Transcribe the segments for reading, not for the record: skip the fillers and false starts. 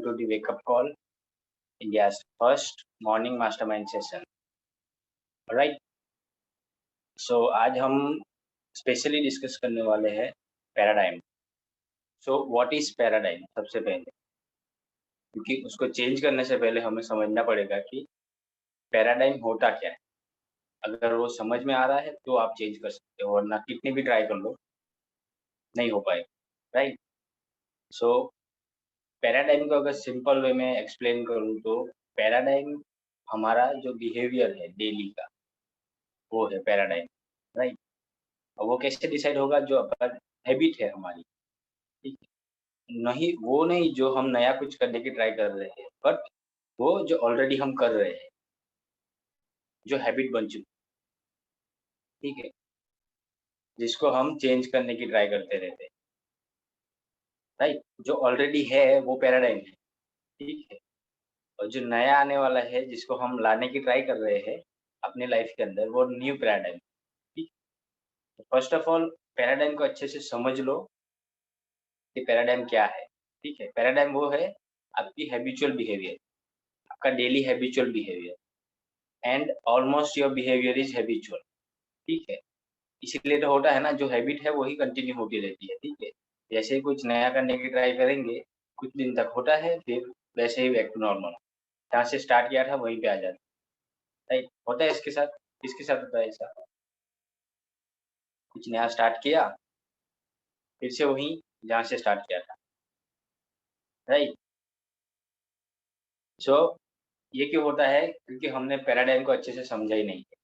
to the Wake Up Call, India's first morning mastermind session. Alright, so आज हम specially discuss करने वाले हैं paradigm. So what is paradigm सबसे पहले, क्योंकि उसको चेंज करने से पहले हमें समझना पड़ेगा कि पैराडाइम होता क्या है. अगर वो समझ में आ रहा है तो आप चेंज कर सकते हो, वरना कितनी भी ट्राई कर लो नहीं हो पाएगा. राइट. सो पैराडाइम को अगर सिंपल वे में एक्सप्लेन करूँ तो पैराडाइम हमारा जो बिहेवियर है डेली का, वो है पैराडाइम. राइट. और वो कैसे डिसाइड होगा? जो अगर हैबिट है हमारी, ठीक है, नहीं वो नहीं जो हम नया कुछ करने की ट्राई कर रहे हैं, बट वो जो ऑलरेडी हम कर रहे हैं, जो हैबिट बन चुकी, ठीक है, जिसको हम चेंज करने की ट्राई करते रहते हैं. राइट. जो ऑलरेडी है वो पैराडाइम है, ठीक है, और जो नया आने वाला है जिसको हम लाने की ट्राई कर रहे हैं अपने लाइफ के अंदर, वो न्यू पैराडाइम. ठीक. फर्स्ट ऑफ ऑल पैराडाइम को अच्छे से समझ लो कि पैराडाइम क्या है. ठीक है. पैराडाइम वो है आपकी हैबिचुअल बिहेवियर, आपका daily habitual behaviour, and almost your behaviour is habitual. ठीक है. इसीलिए तो होता है ना, जो हैबिट है वही कंटिन्यू होती रहती है. ठीक है. जैसे ही कुछ नया करने की ट्राई करेंगे, कुछ दिन तक होता है, फिर वैसे ही बैक टू नॉर्मल, जहाँ से स्टार्ट किया था वहीं पे आ जाता है. राइट. होता है इसके साथ, किसके साथ होता है ऐसा? कुछ नया स्टार्ट किया, फिर से वहीं जहाँ से स्टार्ट किया था. राइट. सो ये क्यों होता है? क्योंकि हमने पैराडाइम को अच्छे से समझा ही नहीं है.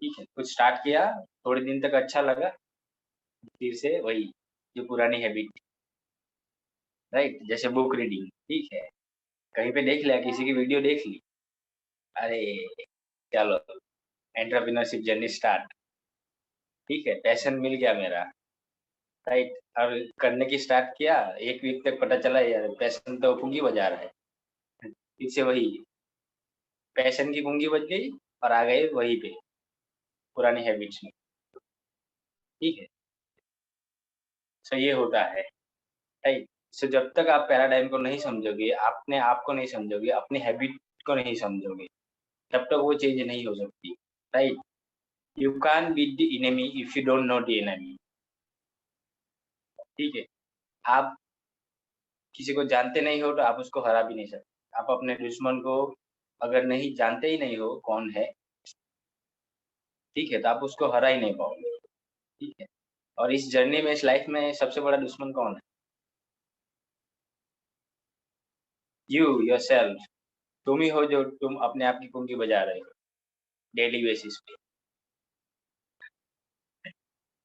ठीक है. कुछ स्टार्ट किया, थोड़े दिन तक अच्छा लगा, फिर से वही जो पुरानी हैबिट. राइट. जैसे बुक रीडिंग, ठीक है, कहीं पे देख लिया, किसी की वीडियो देख ली, अरे चलो एंटरप्रेन्योरशिप जर्नी स्टार्ट. ठीक है. पैशन मिल गया मेरा. राइट. और करने की स्टार्ट किया, एक वीक तक पता चला यार पैशन तो पुंगी बजा रहा है. फिर से वही पैशन की पुंगी बज गई और आ गए वहीं पे पुरानी हैबिट्स में. ठीक है. सो ये होता है. राइट. सो जब तक आप पैराडाइम को नहीं समझोगे, अपने आप को नहीं समझोगे, अपनी हैबिट को नहीं समझोगे, तब तक वो चेंज नहीं हो सकती. Right. You can beat the enemy if you don't know the enemy. ठीक है. आप किसी को जानते नहीं हो तो आप उसको हरा भी नहीं सकते. आप अपने दुश्मन को अगर नहीं जानते ही नहीं हो कौन है, ठीक है, तो आप उसको हरा ही नहीं पाओगे. ठीक है. और इस जर्नी में, इस लाइफ में सबसे बड़ा दुश्मन कौन है? You yourself. तुम ही हो जो तुम अपने आप की कुंगी बजा रहे हो डेली बेसिस पे.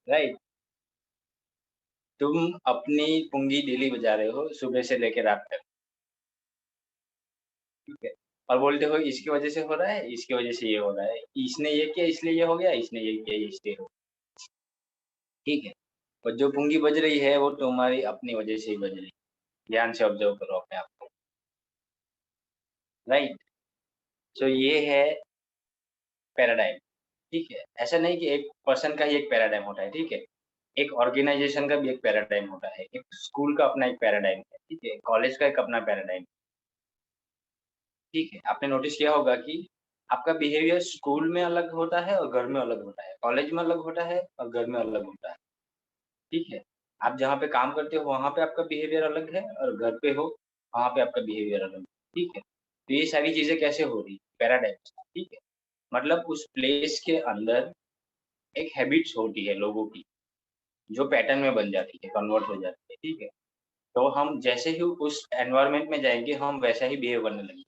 राइट. तुम अपनी पुंगी डेली बजा रहे हो सुबह से लेकर रात तक. ठीक है. और बोलते हो इसकी वजह से हो रहा है, इसकी वजह से ये हो रहा है, इसने ये किया इसलिए ये हो गया, इसने ये किया इसलिए हो. ठीक है. और जो पुंगी बज रही है वो तुम्हारी अपनी वजह से ही बज रही है. ध्यान से ऑब्जर्व करो अपने आप को. राइट. सो ये है पैराडाइम. ठीक है. ऐसा नहीं कि एक पर्सन का ही एक पैराडाइम होता है. ठीक है. एक ऑर्गेनाइजेशन का भी एक पैराडाइम होता है, एक स्कूल का अपना एक पैराडाइम है. ठीक है. कॉलेज का एक अपना पैराडाइम. ठीक है. आपने नोटिस किया होगा कि आपका बिहेवियर स्कूल में अलग होता है और घर में अलग होता है, कॉलेज में अलग होता है और घर में अलग होता है. ठीक है. आप जहाँ पे काम करते हो वहाँ पे आपका बिहेवियर अलग है, और घर पे हो वहाँ पे आपका बिहेवियर अलग है. ठीक है. तो ये सारी चीज़ें कैसे हो रही? पैराडाइम. ठीक है. मतलब उस प्लेस के अंदर एक हैबिट्स होती है लोगों की, जो पैटर्न में बन जाती है, कन्वर्ट हो जाती है. ठीक है. तो हम जैसे ही उस एनवायरनमेंट में जाएँगे, हम वैसा ही बिहेव करने लगेंगे.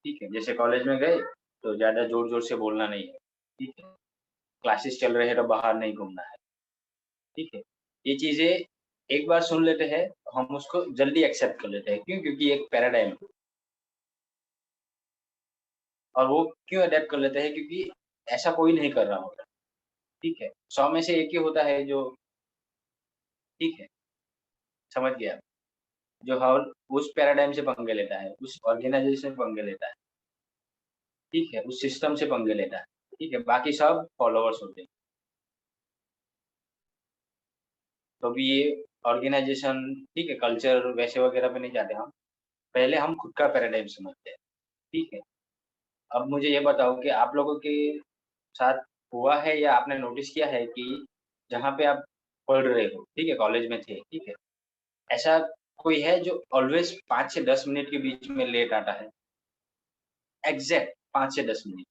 ठीक है. जैसे कॉलेज में गए तो ज़्यादा ज़ोर-ज़ोर से बोलना नहीं है. ठीक है. क्लासेस चल रहे हैं तो बाहर नहीं घूमना है. ठीक है. ये चीज़ें एक बार सुन लेते हैं, हम उसको जल्दी एक्सेप्ट कर लेते हैं. क्यों? क्योंकि एक पैराडाइम है. और वो क्यों अडॉप्ट कर लेते हैं? क्योंकि ऐसा कोई नहीं कर रहा होता. ठीक है. 100 में से 1 ही होता है जो, ठीक है, समझ गया, जो हर उस पैराडाइम से पंगे लेता है, उस ऑर्गेनाइजेशन से पंगे लेता है. ठीक है. उस सिस्टम से पंगे लेता है. ठीक है. बाकी सब फॉलोवर्स होते हैं. तो अभी ये ऑर्गेनाइजेशन, ठीक है, कल्चर वैसे वगैरह पे नहीं जाते हम। पहले हम खुद का पैराडाइम समझते हैं, ठीक है? अब मुझे ये बताओ कि आप लोगों के साथ हुआ है या आपने नोटिस किया है कि जहाँ पे आप पढ़ रहे हो, ठीक है, कॉलेज में थे, ठीक है? ऐसा कोई है जो ऑलवेज़ 5 से 10 मिनट के बीच में लेट आता है? एग्ज़ैक्ट 5 से 10 मिनट,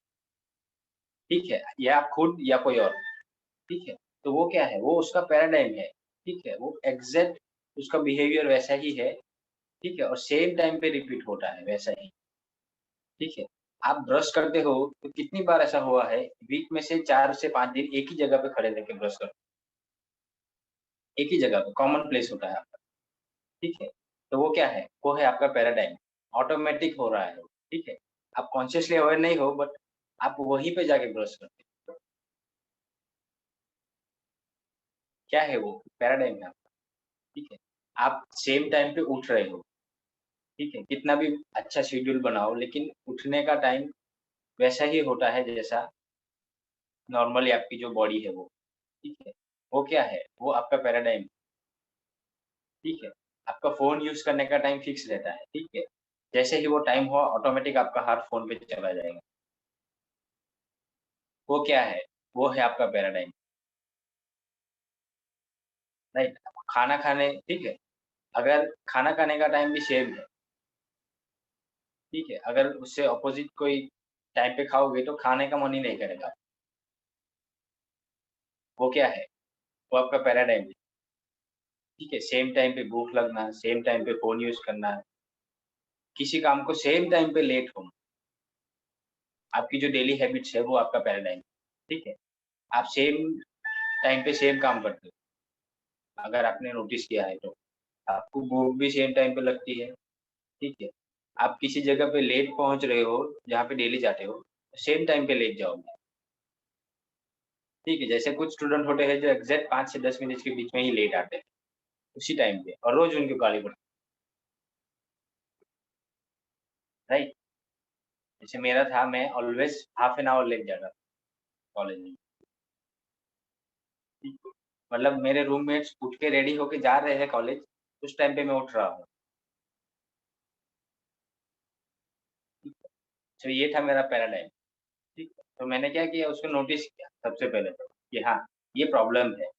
ठीक है? या आप खुद या कोई और, ठीक है? तो वो क्या है? वो उसका पैराडाइम है, ठीक है? वो एग्ज़ैक्ट उसका बिहेवियर वैसा ही है, ठीक है? और सेम टाइम पे रिपीट होता है वैसा ही, ठीक है? आप ब्रश करते हो तो कितनी बार ऐसा हुआ है वीक में से 4 से 5 दिन एक ही जगह पे खड़े रह के ब्रश करते हो, एक ही जगह पे कॉमन प्लेस होता है आपका, ठीक है? तो वो क्या है? वो है आपका पैराडाइम, ऑटोमैटिक हो रहा है वो, ठीक है? आप कॉन्शियसली अवेयर नहीं हो बट आप वहीं पे जाके ब्रश करते हो। क्या है वो? पैराडाइम है आपका, ठीक है? आप सेम टाइम पे उठ रहे हो, ठीक है? कितना भी अच्छा शेड्यूल बनाओ लेकिन उठने का टाइम वैसा ही होता है जैसा नॉर्मली आपकी जो बॉडी है वो, ठीक है? वो क्या है? वो आपका पैराडाइम, ठीक है? आपका फ़ोन यूज़ करने का टाइम फिक्स रहता है, ठीक है? जैसे ही वो टाइम हुआ ऑटोमेटिक आपका हाथ फ़ोन पे चला जाएगा। वो क्या है? वो है आपका पैराडाइम, राइट? खाना खाने, ठीक है? अगर खाना खाने का टाइम भी सेम है, ठीक है? अगर उससे अपोज़िट कोई टाइम पे खाओगे तो खाने का मन ही नहीं करेगा। वो क्या है? वो आपका पैराडाइम है, ठीक है? सेम टाइम पे भूख लगना, सेम टाइम पे फ़ोन यूज़ करना, किसी काम को सेम टाइम पे लेट होना, आपकी जो डेली हैबिट्स है वो आपका पैराडाइम, ठीक है? आप सेम टाइम पे सेम काम करते हो, अगर आपने नोटिस किया है तो। आपको भूख भी सेम टाइम पे लगती है, ठीक है? आप किसी जगह पे लेट पहुँच रहे हो, जहाँ पे डेली जाते हो, सेम टाइम पे लेट जाओगे, ठीक है? जैसे कुछ स्टूडेंट होते हैं जो एग्ज़ैक्ट 5 से 10 मिनट के बीच में ही लेट आते हैं, उसी टाइम पे और रोज़ उनको गाली पड़ती है, राइट? जैसे मेरा था मैं always half an hour late जाता था कॉलेज में, ठीक है? मतलब मेरे रूममेट्स उठ के रेडी होके जा रहे हैं कॉलेज, उस टाइम पे मैं उठ रहा हूँ, ठीक है? तो ये था मेरा पैराडाइम, ठीक है? तो मैंने क्या किया उसको नोटिस किया सबसे पहले तो, कि हाँ, ये प्रॉब्लम है।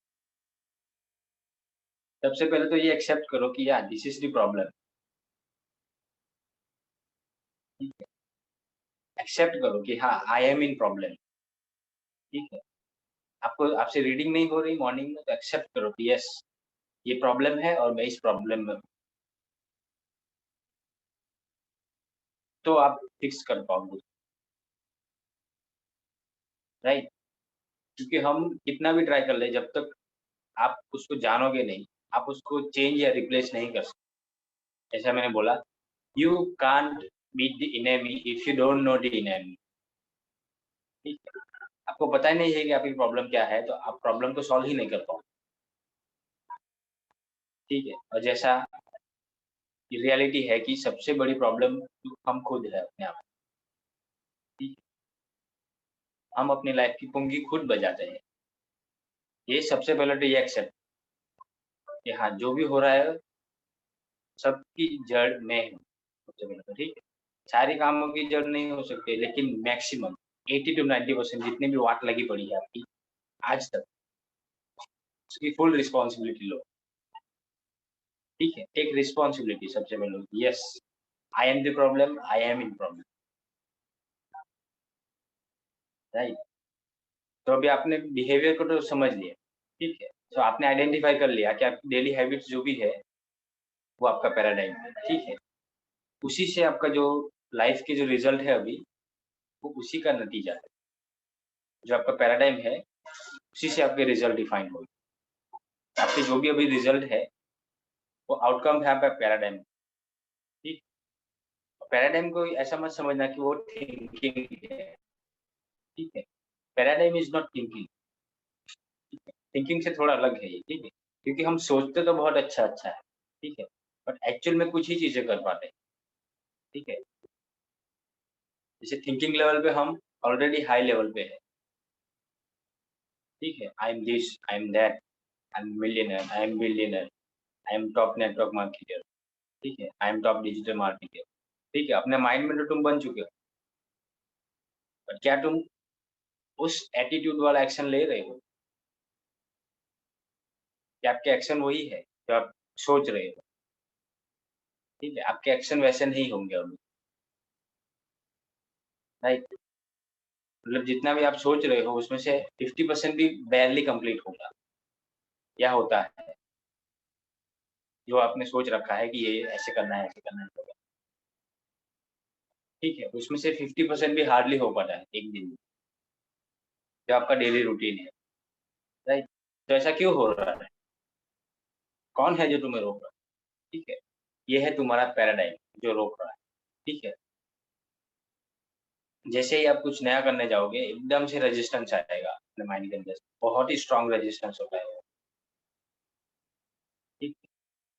सबसे पहले तो ये एक्सेप्ट करो कि यार दिस इज़ द प्रॉब्लम, ठीक है? एक्सेप्ट करो कि हाँ, आई एम इन प्रॉब्लम, ठीक है? आपको आपसे रीडिंग नहीं हो रही मॉर्निंग में तो एक्सेप्ट करो कि यस, ये प्रॉब्लम है और मैं इस प्रॉब्लम में हूँ, तो आप फिक्स कर पाओगे, राइट? क्योंकि हम कितना भी ट्राई कर लें जब तक आप उसको जानोगे नहीं, आप उसको चेंज या रिप्लेस नहीं कर सकते। जैसा मैंने बोला, you can't beat the enemy if you don't know the enemy, ठीक है? आपको पता ही नहीं है कि आपकी प्रॉब्लम क्या है, तो आप प्रॉब्लम को सॉल्व ही नहीं कर पाओगे, ठीक है? और जैसा रियलिटी है कि सबसे बड़ी प्रॉब्लम हम खुद है अपने आप, ठीक है? हम अपनी लाइफ की कुंगी खुद बजाते हैं। ये सबसे पहले तो ये एक्सेप्ट कि हाँ, जो भी हो रहा है सबकी जड़ मैं हूँ, सबसे पहले तो, ठीक है? सारे कामों की जड़ नहीं हो सकते लेकिन मैक्सिमम 80 टू 90% जितनी भी वाट लगी पड़ी है आपकी आज तक, उसकी फुल रिस्पॉन्सिबिलिटी लो, ठीक है? टेक रिस्पॉन्सिबिलिटी सबसे पहले, yes, I am the problem, I am in problem, right? तो अभी आपने बिहेवियर को तो समझ लिया, ठीक है? तो आपने आइडेंटिफाई कर लिया कि आपकी डेली हैबिट्स जो भी है, वो आपका पैराडाइम है, ठीक है? उसी से आपका जो लाइफ के जो रिज़ल्ट है अभी, वो उसी का नतीजा है। जो आपका पैराडाइम है, उसी से आपके रिज़ल्ट डिफाइन होंगे। आपके जो भी अभी रिज़ल्ट है, वो आउटकम है आपका पैराडाइम, ठीक? पैराडाइम को ऐसा मत समझना कि वो थिंकिंग है, ठीक है? पैराडाइम इज़ नॉट थिंकिंग, ठीक है? थिंकिंग से थोड़ा अलग है ये, ठीक है? क्योंकि हम सोचते तो बहुत अच्छा-अच्छा है, ठीक है? बट एक्चुअल में कुछ ही चीज़ें कर पाते हैं, ठीक है? जैसे थिंकिंग लेवल पे हम ऑलरेडी हाई लेवल पे हैं, ठीक है? I am this, I am that, I am millionaire, I am billionaire, I am top network marketer, ठीक है, I am top digital marketer, ठीक है, अपने माइंड में तो तुम बन चुके हो, पर क्या तुम उस एटीट्यूड वाला एक्शन ले रहे हो? क्या आपके एक्शन वही है जो आप सोच रहे हो? ठीक है, आपके एक्शन वैसे नहीं होंगे अभी, राइट? मतलब जितना भी आप सोच रहे हो उसमें से 50% भी बारली कंप्लीट होगा या होता है, जो आपने सोच रखा है कि ये ऐसे करना है, ऐसे करना है, ठीक है, उसमें से 50% भी हार्डली हो पाता है एक दिन में, जो आपका डेली रूटीन है, राइट? तो ऐसा क्यों हो रहा है? कौन है जो तुम्हें रोक रहा है? ठीक है, ये है तुम्हारा पैराडाइम जो रोक रहा है, ठीक है? जैसे ही आप कुछ नया करने जाओगे, एकदम से रेजिस्टेंस आएगा अपने माइंड के अंदर, बहुत ही स्ट्रॉन्ग रेजिस्टेंस होता है वो, ठीक है?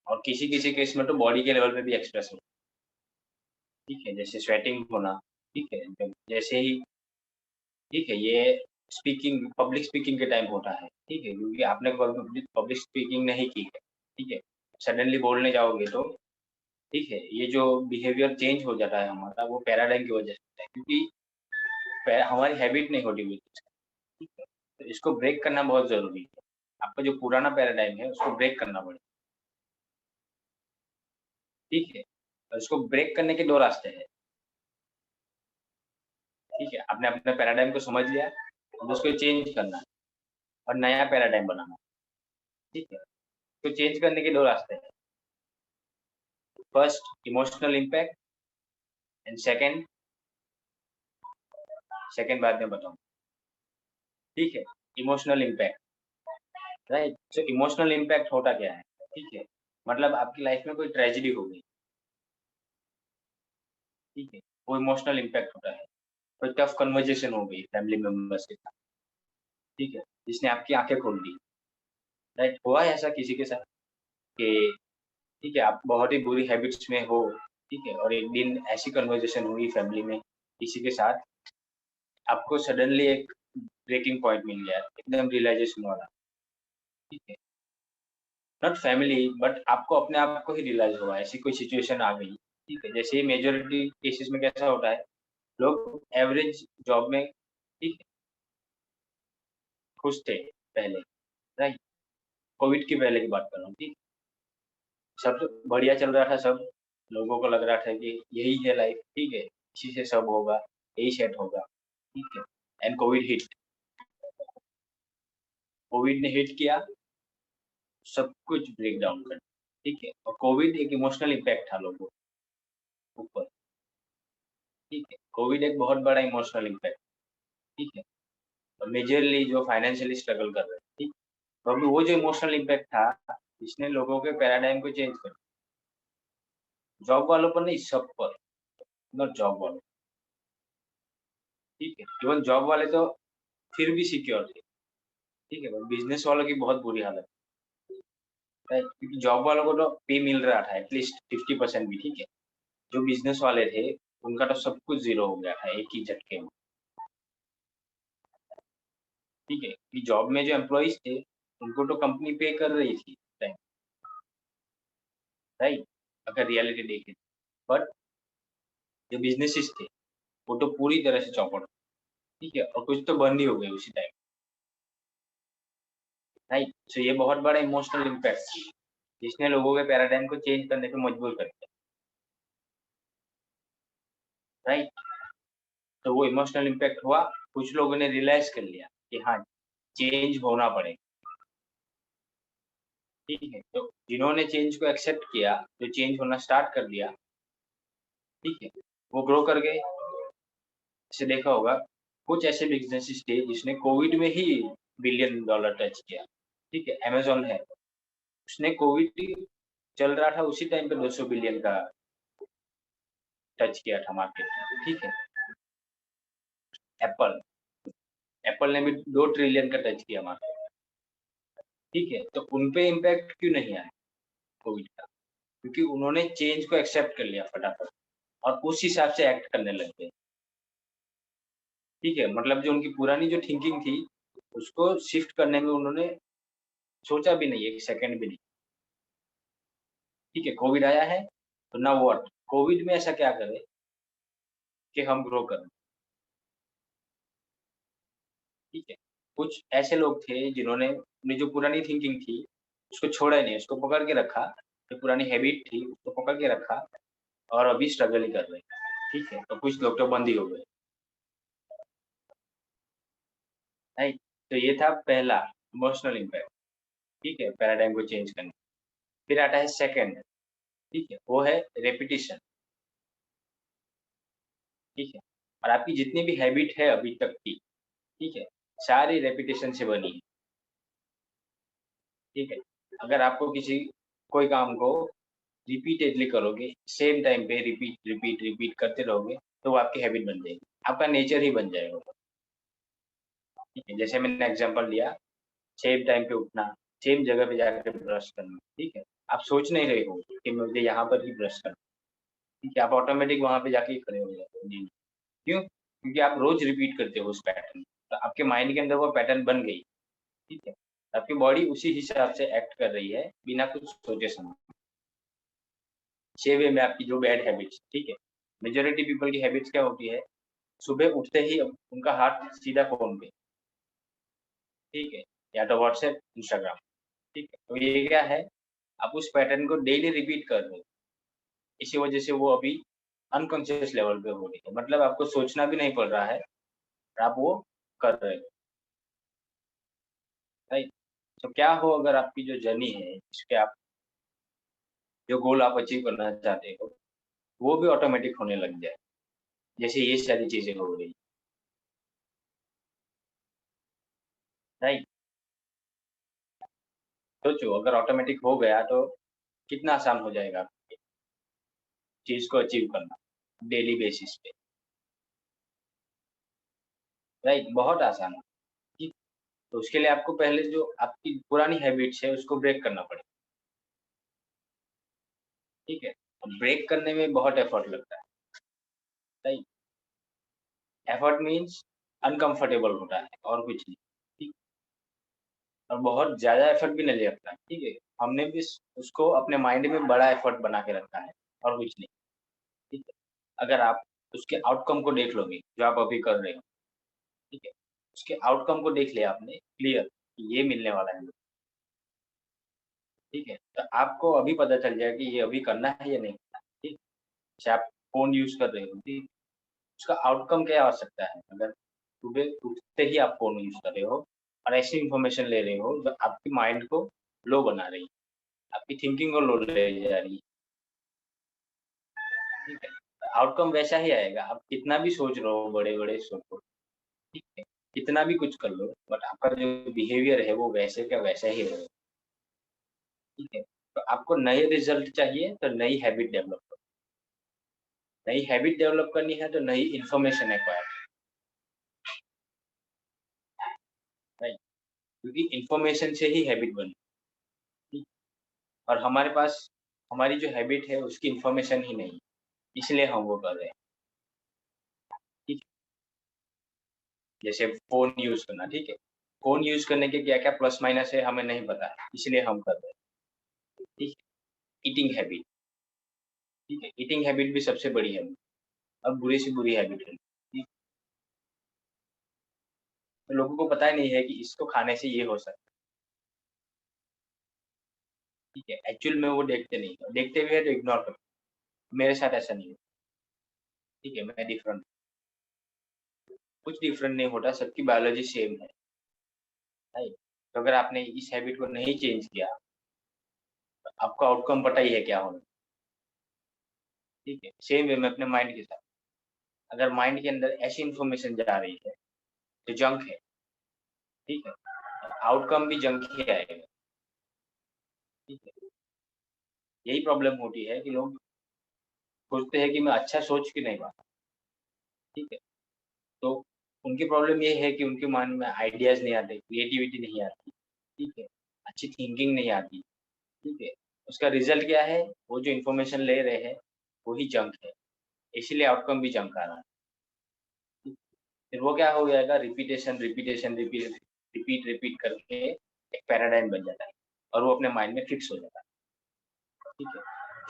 और किसी-किसी केस में तो बॉडी के लेवल पे भी एक्सप्रेस होता है, ठीक है? जैसे स्वेटिंग होना, ठीक है? जब जैसे ही ठीक है, ये स्पीकिंग पब्लिक स्पीकिंग के टाइम होता है, ठीक है? क्योंकि आपने कभी पब्लिक पब्लिक स्पीकिंग नहीं की है, ठीक है? सडनली बोलने जाओगे तो ठीक है, ये जो बिहेवियर चेंज हो जाता है हमारा, वो पैराडाइम की वजह से होता है क्योंकि हमारी हैबिट नहीं होती हुई, ठीक है? तो इसको ब्रेक करना बहुत ज़रूरी है। आपका जो पुराना पैराडाइम है, उसको ब्रेक करना पड़ेगा, ठीक है? और इसको ब्रेक करने के 2 रास्ते हैं, ठीक है? आपने अपने पैराडाइम को समझ लिया, अब उसको चेंज करना है और नया पैराडाइम बनाना है, ठीक है? तो चेंज करने के 2 रास्ते हैं। First emotional impact and second second बाद में बताऊँ, ठीक है? Emotional impact, right? So emotional impact होता क्या है, ठीक है? मतलब आपकी लाइफ में कोई ट्रेजेडी हो गई, ठीक है? वो इमोशनल इम्पैक्ट होता है। कोई टफ कन्वर्सेशन हो गई फैमिली मेंबर्स के साथ, ठीक है? जिसने आपकी आँखें खोल दी, राइट? हुआ है ऐसा किसी के साथ कि ठीक है, आप बहुत ही बुरी हैबिट्स में हो, ठीक है? और एक दिन ऐसी कन्वर्सेशन हुई फैमिली में किसी के साथ, आपको सडनली एक ब्रेकिंग पॉइंट मिल गया, एकदम रियलाइज़ेशन वाला, ठीक है? नॉट फैमिली बट आपको अपने आप को ही रियलाइज़ हुआ, ऐसी कोई सिचुएशन आ गई, ठीक है? जैसे मेजॉरिटी केसेस में कैसा होता है, लोग एवरेज जॉब में, ठीक है, खुश थे पहले, राइट? कोविड के पहले की बात कर रहा हूँ, ठीक? सब बढ़िया चल रहा था सब, लोगों को लग रहा था कि यही है लाइफ, ठीक है? इसी से सब होगा, यही सेट होगा, ठीक है? एंड कोविड हिट, कोविड ने हिट किया, सब कुछ ब्रेक डाउन कर दिया, ठीक है? और कोविड एक इमोशनल इम्पैक्ट था लोगों के ऊपर, ठीक है? कोविड एक बहुत बड़ा इमोशनल इम्पैक्ट, ठीक है? और मेजरली जो फाइनेंशियली स्ट्रगल कर रहे हैं, ठीक? तो अभी वो जो इमोशनल इम्पैक्ट था, इसने लोगों के पैराडाइम को चेंज कर दिया। जॉब वालों पर नहीं, सब पर, नॉट जॉब वालों, ठीक है? इवन जॉब वाले तो फिर भी सिक्योर थे, ठीक है? बट बिज़नेस वालों की बहुत बुरी हालत है, क्योंकि जॉब वालों को तो पे मिल रहा था एटलीस्ट 50% भी, ठीक है? जो बिज़नेस वाले थे, उनका तो सब कुछ ज़ीरो हो गया था एक ही झटके में, ठीक है? कि जॉब में जो एम्प्लॉइज़ थे, उनको तो कंपनी पे कर रही थी टाइम, राइट? अगर रियलिटी देखें, बट जो बिज़नेसेस थे, वो तो पूरी तरह से चौपट, ठीक है? और कुछ तो बंद ही हो गए उसी टाइम, राइट? सो ये बहुत बड़ा इमोशनल इम्पैक्ट था, जिसने लोगों के पैराडाइम को चेंज करने पे मजबूर कर दिया, राइट? तो वो इमोशनल इम्पैक्ट हुआ, कुछ लोगों ने रियलाइज़ कर लिया कि हाँ, चेंज होना पड़ेगा, ठीक है? तो जिन्होंने चेंज को एक्सेप्ट किया, जो चेंज होना स्टार्ट कर दिया, ठीक है? वो ग्रो कर गए, जैसे देखा होगा, कुछ ऐसे बिज़नेसेस थे जिसने कोविड में ही बिलियन डॉलर टच किया, ठीक है? अमेज़न है, उसने कोविड ही चल रहा था उसी टाइम पे 200 बिलियन का टच किया था मार्केट में, ठीक है? एप्पल, एप्पल ने भी 2 ट्रिलियन का टच किया मार्केट, ठीक है? तो उन पे इम्पैक्ट क्यों नहीं आया कोविड का? क्योंकि उन्होंने चेंज को एक्सेप्ट कर लिया फटाफट और उस हिसाब से एक्ट करने लग गए, ठीक है? मतलब जो उनकी पुरानी जो थिंकिंग थी, उसको शिफ्ट करने में उन्होंने सोचा भी नहीं, 1 सेकंड भी नहीं, ठीक है, कोविड आया है, तो नाउ व्हाट? कोविड में ऐसा क्या करें कि हम ग्रो करें, ठीक है? कुछ ऐसे लोग थे जिन्होंने अपनी जो पुरानी थिंकिंग थी, उसको छोड़ा ही नहीं, उसको पकड़ के रखा, जो पुरानी हैबिट थी, उसको पकड़ के रखा और अभी स्ट्रगल ही कर रहे हैं, ठीक है? तो कुछ लोग तो बंद ही हो गए, राइट? तो ये था पहला इमोशनल इम्पैक्ट, ठीक है? पैराडाइम को चेंज करने। फिर आता है सेकंड, ठीक है? वो है रिपिटिशन, ठीक है? और आपकी जितनी भी हैबिट है अभी तक की, ठीक है? सारी रिपिटिशन से बनी है, ठीक है? अगर आपको किसी कोई काम को रिपीटेडली करोगे, सेम टाइम पे रिपीट, रिपीट, रिपीट करते रहोगे, तो वो आपकी हैबिट बन जाएगी। आपका नेचर ही बन जाएगा वो, ठीक है? जैसे मैंने एग्ज़ाम्पल लिया, सेम टाइम पे उठना, सेम जगह पे जाके ब्रश करना, ठीक है? आप सोच नहीं रहे हो कि मुझे यहाँ पर ही ब्रश करना, ठीक है? आप ऑटोमेटिक वहाँ पे जाके ही खड़े हो जाते हो। जी, क्यों? क्योंकि आप रोज़ रिपीट करते हो उस पैटर्न, तो आपके माइंड के अंदर वो पैटर्न बन गई, ठीक है? आपकी बॉडी उसी हिसाब से एक्ट कर रही है, बिना कुछ सोचे-समझे। सेम वे में आपकी जो बैड हैबिट्स, ठीक है? मेजॉरिटी पीपल की हैबिट्स क्या होती है, सुबह उठते ही उनका हाथ सीधा फ़ोन पे, ठीक है? या तो व्हाट्सएप, इंस्टाग्राम, ठीक है? तो ये क्या है, आप उस पैटर्न को डेली रिपीट कर रहे हो। इसी वजह से वो अभी अनकॉन्शियस लेवल पे हो रही है। मतलब आपको सोचना भी नहीं पड़ रहा है, आप वो कर रहे हो, राइट? तो क्या हो अगर आपकी जो जर्नी है, जिसपे आप जो गोल आप अचीव करना चाहते हो, वो भी ऑटोमैटिक होने लग जाए, जैसे ये सारी चीज़ें हो रही, राइट? सोचो अगर ऑटोमैटिक हो गया तो कितना आसान हो जाएगा चीज़ को अचीव करना, डेली बेसिस पे, राइट? बहुत आसान है, ठीक? तो उसके लिए आपको पहले जो आपकी पुरानी हैबिट्स है, उसको ब्रेक करना पड़ेगा, ठीक है? ब्रेक करने में बहुत एफर्ट लगता है, राइट? एफर्ट मीन्स अनकंफर्टेबल होता है और कुछ नहीं, ठीक? और बहुत ज़्यादा एफर्ट भी नहीं लगता, ठीक है? हमने भी उसको अपने माइंड में बड़ा एफर्ट बना के रखा है और कुछ नहीं, ठीक है? अगर आप उसके आउटकम को देख लोगे, जो आप अभी कर रहे हो, ठीक है? उसके आउटकम को देख लिया आपने क्लियर, कि ये मिलने वाला है, ठीक है? तो आपको अभी पता चल जाएगा कि ये अभी करना है या नहीं करना, ठीक? जैसे आप फ़ोन यूज़ कर रहे हो, ठीक? उसका आउटकम क्या हो सकता है? अगर सुबह उठते ही आप फ़ोन यूज़ कर रहे हो और ऐसी इन्फॉर्मेशन ले रहे हो जो आपके माइंड को लो बना रही है, आपकी थिंकिंग को लो ले जा रही है, ठीक है? तो आउटकम वैसा ही आएगा, आप कितना भी सोच रहे हो, बड़े-बड़े सोचो, ठीक है? कितना भी कुछ कर लो, बट आपका जो बिहेवियर है वो वैसे का वैसा ही रहेगा, ठीक है? तो आपको नए रिज़ल्ट चाहिए तो नई हैबिट डेवलप करो, नई हैबिट डेवलप करनी है तो नई इन्फॉर्मेशन एक्वायर करो, राइट? क्योंकि इन्फॉर्मेशन से ही हैबिट बनती है, और हमारे पास हमारी जो हैबिट है उसकी इन्फॉर्मेशन ही नहीं है, इसलिए हम वो कर रहे हैं, ठीक है? जैसे फ़ोन यूज़ करना, ठीक है? फ़ोन यूज़ करने के क्या-क्या प्लस माइनस है हमें नहीं पता है, इसलिए हम कर रहे हैं, ठीक है? ईटिंग हैबिट, ठीक है? ईटिंग हैबिट भी सबसे बड़ी हैबिट और बुरी से बुरी हैबिट है, ठीक? तो लोगों को पता ही नहीं है कि इसको खाने से ये हो सकता है, ठीक है? एक्चुअल में वो देखते नहीं हैं, देखते भी हैं तो इग्नोर करते हैं। मेरे साथ ऐसा नहीं है, ठीक है? मैं डिफरेंट, कुछ डिफरेंट नहीं होता, सबकी बायोलॉजी सेम है, राइट? तो अगर आपने इस हैबिट को नहीं चेंज किया, तो आपका आउटकम पता ही है क्या होना, ठीक है? सेम वे में अपने माइंड के साथ, अगर माइंड के अंदर ऐसी इन्फॉर्मेशन जा रही है, जो जंक है, ठीक है? आउटकम भी जंक ही आएगा, ठीक है? यही प्रॉब्लम होती है कि लोग सोचते हैं कि मैं अच्छा सोच क्यों नहीं पाता, ठीक है? तो उनकी प्रॉब्लम ये है कि उनके माइंड में आइडियाज़ नहीं आते, क्रिएटिविटी नहीं आती, ठीक है? अच्छी थिंकिंग नहीं आती, ठीक है? उसका रिज़ल्ट क्या है? वो जो इन्फॉर्मेशन ले रहे हैं, वो ही जंक है, इसीलिए आउटकम भी जंक आ रहा है, ठीक? फिर वो क्या हो जाएगा, रिपिटेशन, रिपिटेशन, रिपीट, रिपीट करके एक पैराडाइम बन जाता है और वो अपने माइंड में फिक्स हो जाता है, ठीक है?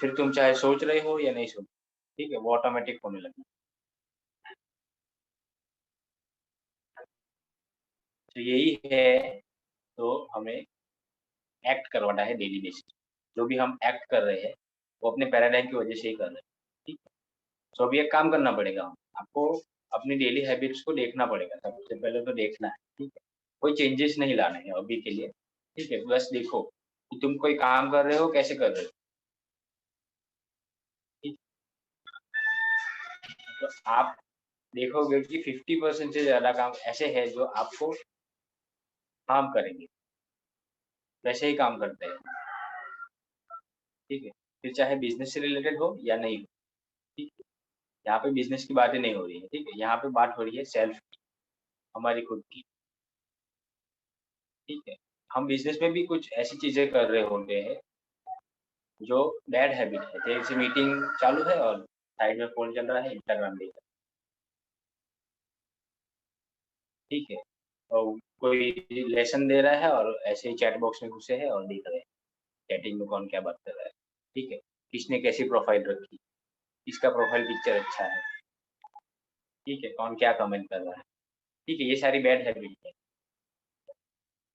फिर तुम चाहे सोच रहे हो या नहीं सोच, ठीक है, वो ऑटोमेटिक होने लगेगा। तो यही है, तो हमें एक्ट करवाना है डेली बेसिस। जो भी हम एक्ट कर रहे हैं, वो अपने पैराडाइम की वजह से ही कर रहे हैं, ठीक है? सो अभी एक काम करना पड़ेगा, आपको अपनी डेली हैबिट्स को देखना पड़ेगा, सबसे पहले तो देखना है, ठीक है? कोई चेंजेस नहीं लाने हैं अभी के लिए, ठीक है? बस देखो कि तुम कोई काम कर रहे हो, कैसे कर रहे हो, ठीक? तो आप देखोगे कि 50% से ज़्यादा काम ऐसे हैं जो आपको हार्म करेंगे, वैसे ही काम करते हैं, ठीक है? फिर चाहे बिज़नेस से रिलेटेड हो या नहीं हो, ठीक है? यहाँ पे बिज़नेस की बातें नहीं हो रही है, ठीक है? यहाँ पे बात हो रही है सेल्फ की, हमारी खुद की, ठीक है? हम बिज़नेस में भी कुछ ऐसी चीज़ें कर रहे होते हैं, जो बैड हैबिट है, जैसे मीटिंग चालू है और साइड में फ़ोन चल रहा है, इंस्टाग्राम देख रहा है, ठीक है? और कोई लेसन दे रहा है और ऐसे ही चैट बॉक्स में घुसे हैं और देख रहे हैं, चैटिंग में कौन क्या बात कर रहा है, ठीक है? किसने कैसी प्रोफ़ाइल रखी, किसका प्रोफ़ाइल पिक्चर अच्छा है, ठीक है? कौन क्या कमेंट कर रहा है, ठीक है? ये सारी बैड हैबिट है,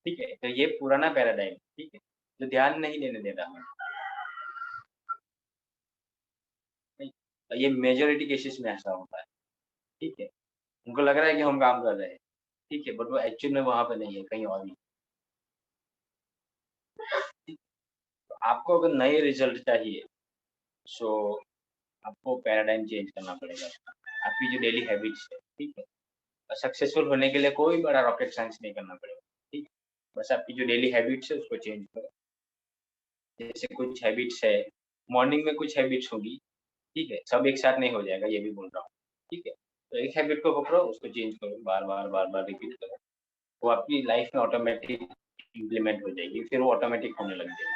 ठीक है? तो ये पुराना पैराडाइम, ठीक है? जो ध्यान नहीं देने दे रहा हमें, नहीं, ये मेजॉरिटी केसेस में ऐसा होता है, ठीक है? उनको लग रहा है कि हम काम कर रहे हैं, ठीक है? बट वो एक्चुअल में वहाँ पे नहीं है, कहीं और ही। तो आपको अगर नए रिज़ल्ट चाहिए, सो आपको पैराडाइम चेंज करना पड़ेगा। आपकी जो डेली हैबिट्स है, ठीक है? और सक्सेसफुल होने के लिए कोई बड़ा रॉकेट साइंस नहीं करना पड़ेगा, ठीक है? बस आपकी जो डेली हैबिट्स है उसको चेंज करो। जैसे कुछ हैबिट्स है, मॉर्निंग में कुछ हैबिट्स होगी, ठीक है? सब एक साथ नहीं हो जाएगा, ये भी बोल रहा हूँ, ठीक है? तो एक हैबिट को पकड़ो, उसको चेंज करो, बार-बार, बार-बार रिपीट करो। वो आपकी लाइफ में ऑटोमैटिक इम्प्लीमेंट हो जाएगी, फिर वो ऑटोमैटिक होने लग जाएगी,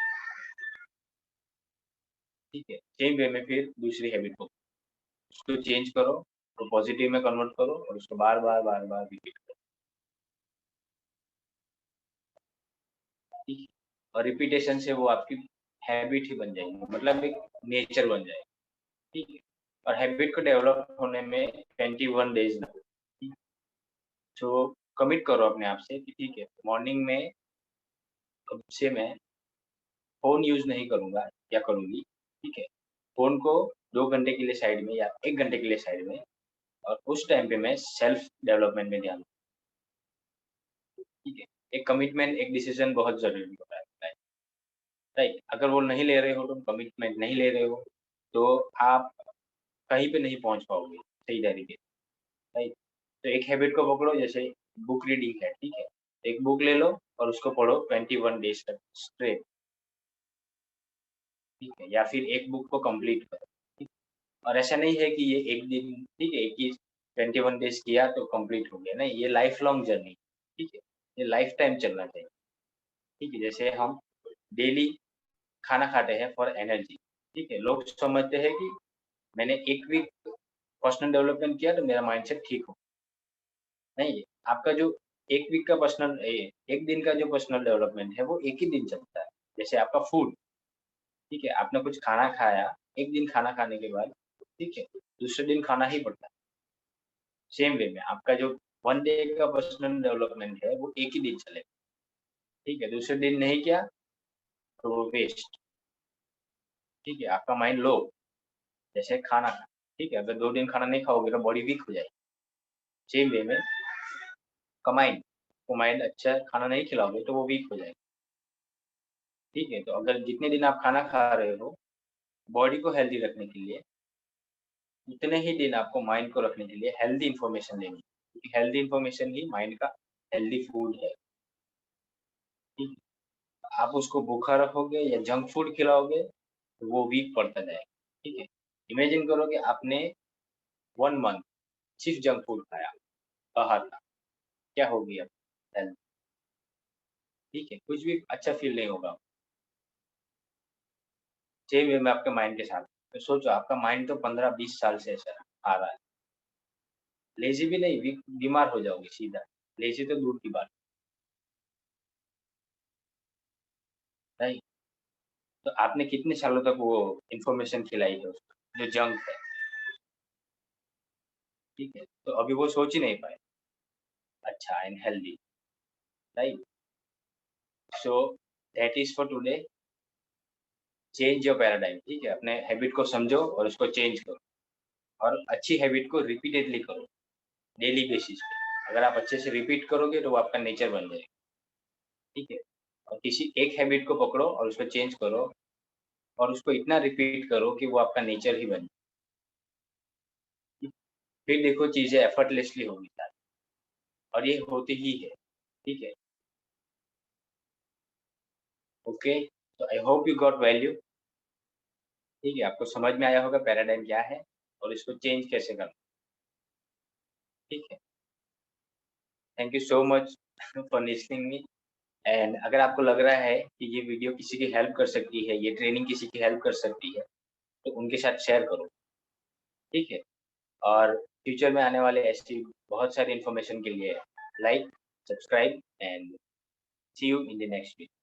ठीक है? सेम वे में फिर दूसरी हैबिट को उसको चेंज करो, तो पॉज़िटिव में कन्वर्ट करो और उसको बार-बार, बार-बार रिपीट करो, ठीक है? और रिपिटेशन से वो आपकी हैबिट ही बन जाएगी, मतलब एक नेचर बन जाएगा, ठीक है? और हैबिट को डेवलप होने में 21 डेज़ लगते हैं, ठीक है? तो कमिट करो अपने आप से कि ठीक है, मॉर्निंग में अब से मैं फ़ोन यूज़ नहीं करूँगा या करूँगी, ठीक है? फ़ोन को 2 घंटे के लिए साइड में या 1 घंटे के लिए साइड में, और उस टाइम पे मैं सेल्फ डेवलपमेंट में ध्यान, ठीक है? एक कमिटमेंट, एक डिसीज़न बहुत ज़रूरी होता है लाइफ, राइट? अगर वो नहीं ले रहे हो, तुम कमिटमेंट नहीं ले रहे हो, तो आप कहीं पे नहीं पहुँच पाओगे सही तरीके से, राइट? तो एक हैबिट को पकड़ो, जैसे बुक रीडिंग है, ठीक है? एक बुक ले लो और उसको पढ़ो 21 डेज़ तक स्ट्रेट, ठीक है? या फिर एक बुक को कंप्लीट करो, ठीक? और ऐसा नहीं है कि ये एक दिन, ठीक है, 21 21 डेज़ किया तो कंप्लीट हो गया, नहीं, ये लाइफ लॉन्ग जर्नी, ठीक है? ये लाइफ टाइम चलना चाहिए, ठीक है? जैसे हम डेली खाना खाते हैं फॉर एनर्जी, ठीक है? लोग समझते हैं कि मैंने 1 वीक पर्सनल डेवलपमेंट किया तो मेरा माइंडसेट ठीक हो, नहीं, आपका जो 1 वीक का पर्सनल 1 दिन का जो पर्सनल डेवलपमेंट है वो 1 ही दिन चलता है। जैसे आपका फूड, ठीक है? आपने कुछ खाना खाया, 1 दिन खाना खाने के बाद, ठीक है? दूसरे दिन खाना ही पड़ता है। सेम वे में आपका जो 1 डे का पर्सनल डेवलपमेंट है वो 1 ही दिन चलेगा, ठीक है? दूसरे दिन नहीं किया तो वो वेस्ट, ठीक है? आपका माइंड लो, जैसे खाना खा, ठीक है? अगर 2 दिन खाना नहीं खाओगे तो बॉडी वीक हो जाएगी। सेम वे में माइंड, को माइंड अच्छा खाना नहीं खिलाओगे तो वो वीक हो जाएगा, ठीक है? तो अगर जितने दिन आप खाना खा रहे हो, बॉडी को हेल्दी रखने के लिए, उतने ही दिन आपको माइंड को रखने के लिए हेल्दी इन्फॉर्मेशन लेनी है, क्योंकि हेल्दी इन्फॉर्मेशन ही माइंड का हेल्दी फूड है, ठीक है? आप उसको भूखा रखोगे या जंक फूड खिलाओगे, तो वो वीक पड़ता जाएगा, ठीक है? इमेजिन करो कि आपने 1 मंथ सिर्फ जंक फूड खाया, बाहर का, क्या होगी अब हेल्थ, ठीक है? कुछ भी अच्छा फ़ील नहीं होगा। सेम वे में आपके माइंड के साथ। तो सोचो आपका माइंड तो 15-20 साल से ऐसा आ रहा है। लेज़ी भी नहीं, बीमार हो जाओगे सीधा। लेज़ी तो दूर की बात, राइट? तो आपने कितने सालों तक वो इन्फॉर्मेशन खिलाई है उसको, जो जंक है, ठीक है? तो अभी वो सोच ही नहीं पाए, अच्छा and healthy, right? So that is for today, change your paradigm, ठीक है? अपने हैबिट को समझो और उसको चेंज करो और अच्छी हैबिट को रिपीटेडली करो, डेली बेसिस पे। अगर आप अच्छे से रिपीट करोगे तो वो आपका नेचर बन जाएगा, ठीक है? और किसी एक हैबिट को पकड़ो और उसको चेंज करो और उसको इतना रिपीट करो कि वो आपका नेचर ही बन जाए। फिर देखो चीज़ें एफर्टलेसली होगी सारी और ये होती ही है, ठीक है? ओके, तो I hope you got value, ठीक है? आपको समझ में आया होगा पैराडाइम क्या है और इसको चेंज कैसे करना, ठीक है? Thank you so much for listening me. And अगर आपको लग रहा है कि ये वीडियो किसी की हेल्प कर सकती है, ये ट्रेनिंग किसी की हेल्प कर सकती है, तो उनके साथ शेयर करो, ठीक है? और फ्यूचर में आने वाले ऐसी बहुत सारी इन्फॉर्मेशन के लिए like, subscribe and see you in the next video.